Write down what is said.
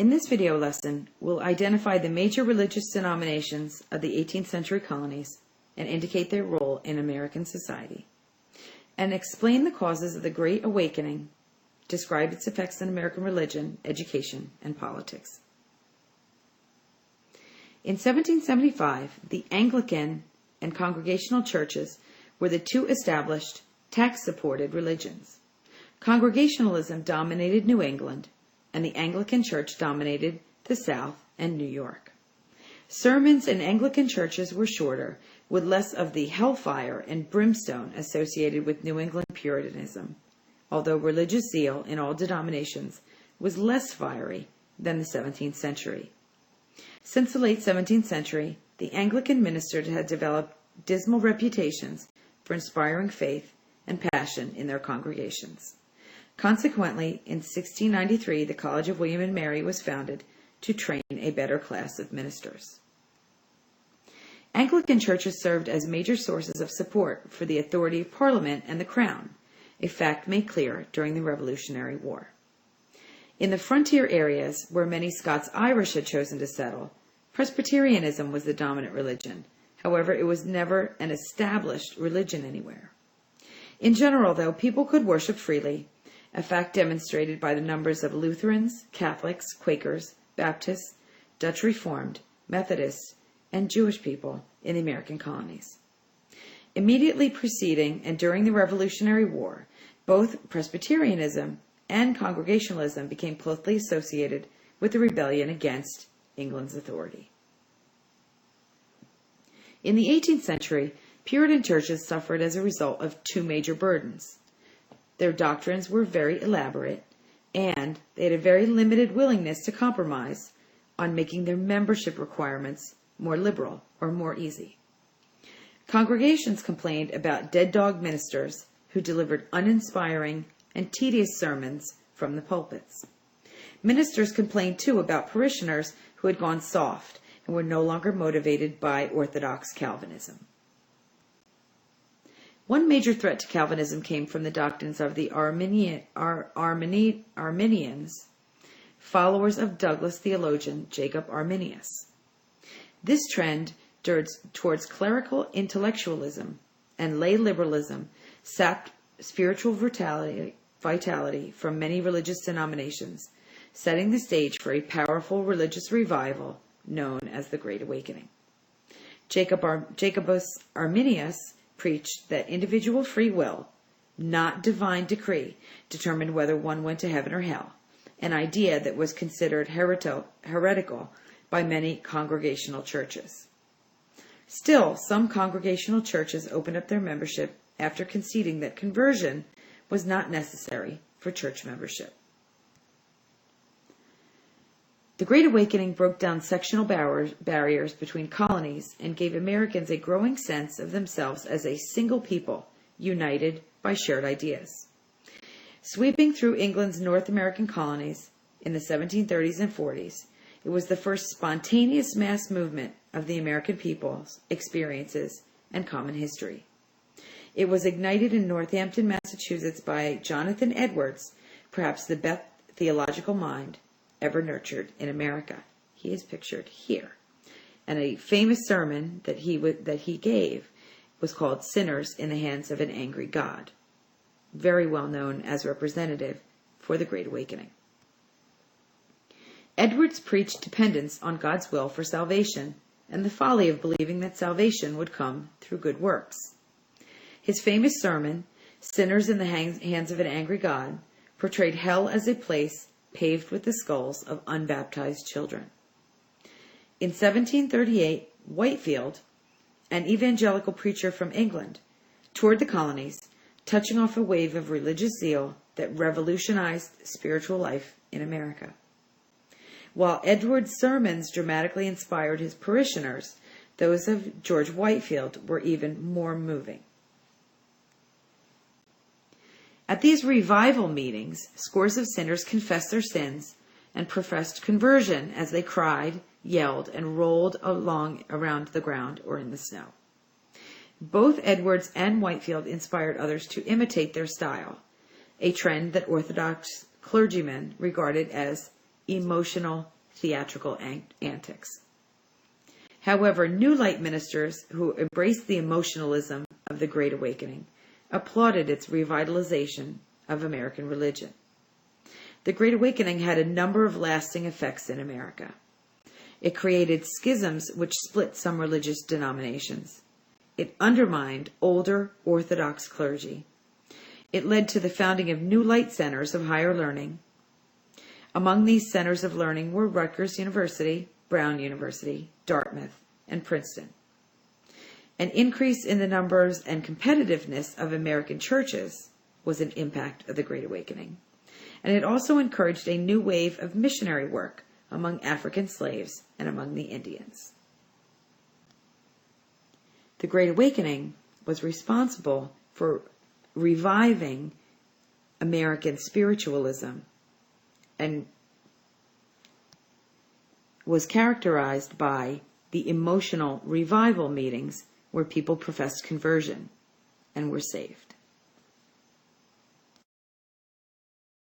In this video lesson, we'll identify the major religious denominations of the 18th century colonies and indicate their role in American society, and explain the causes of the Great Awakening, describe its effects on American religion, education, and politics. In 1775, the Anglican and Congregational churches were the two established tax-supported religions. Congregationalism dominated New England, and the Anglican Church dominated the South and New York. Sermons in Anglican churches were shorter, with less of the hellfire and brimstone associated with New England Puritanism, although religious zeal in all denominations was less fiery than the 17th century. Since the late 17th century, the Anglican ministers had developed dismal reputations for inspiring faith and passion in their congregations. Consequently, in 1693, the College of William and Mary was founded to train a better class of ministers. Anglican churches served as major sources of support for the authority of Parliament and the Crown, a fact made clear during the Revolutionary War. In the frontier areas where many Scots-Irish had chosen to settle, Presbyterianism was the dominant religion. However, it was never an established religion anywhere. In general, though, people could worship freely, a fact demonstrated by the numbers of Lutherans, Catholics, Quakers, Baptists, Dutch Reformed, Methodists, and Jewish people in the American colonies. Immediately preceding and during the Revolutionary War, both Presbyterianism and Congregationalism became closely associated with the rebellion against England's authority. In the 18th century, Puritan churches suffered as a result of two major burdens. Their doctrines were very elaborate, and they had a very limited willingness to compromise on making their membership requirements more liberal or more easy. Congregations complained about dead-dog ministers who delivered uninspiring and tedious sermons from the pulpits. Ministers complained, too, about parishioners who had gone soft and were no longer motivated by orthodox Calvinism. One major threat to Calvinism came from the doctrines of the Arminians, followers of Douglas theologian Jacob Arminius. This trend towards clerical intellectualism and lay liberalism sapped spiritual vitality from many religious denominations, setting the stage for a powerful religious revival known as the Great Awakening. Jacobus Arminius preached that individual free will, not divine decree, determined whether one went to heaven or hell, an idea that was considered heretical by many congregational churches. Still, some congregational churches opened up their membership after conceding that conversion was not necessary for church membership. The Great Awakening broke down sectional barriers between colonies and gave Americans a growing sense of themselves as a single people, united by shared ideas. Sweeping through England's North American colonies in the 1730s and 40s, it was the first spontaneous mass movement of the American people's experiences and common history. It was ignited in Northampton, Massachusetts by Jonathan Edwards, perhaps the best theological mind ever nurtured in America. He is pictured here. And a famous sermon that he gave was called Sinners in the Hands of an Angry God, very well known as representative for the Great Awakening. Edwards preached dependence on God's will for salvation and the folly of believing that salvation would come through good works. His famous sermon, Sinners in the Hands of an Angry God, portrayed hell as a place paved with the skulls of unbaptized children. In 1738, Whitefield, an evangelical preacher from England, toured the colonies, touching off a wave of religious zeal that revolutionized spiritual life in America. While Edwards' sermons dramatically inspired his parishioners, those of George Whitefield were even more moving. At these revival meetings, scores of sinners confessed their sins and professed conversion as they cried, yelled, and rolled around the ground or in the snow. Both Edwards and Whitefield inspired others to imitate their style, a trend that Orthodox clergymen regarded as emotional, theatrical antics. However, New Light ministers who embraced the emotionalism of the Great Awakening applauded its revitalization of American religion. The Great Awakening had a number of lasting effects in America. It created schisms which split some religious denominations. It undermined older Orthodox clergy. It led to the founding of New Light centers of higher learning. Among these centers of learning were Rutgers University, Brown University, Dartmouth, and Princeton. An increase in the numbers and competitiveness of American churches was an impact of the Great Awakening. And it also encouraged a new wave of missionary work among African slaves and among the Indians. The Great Awakening was responsible for reviving American spiritualism and was characterized by the emotional revival meetings where people professed conversion and were saved.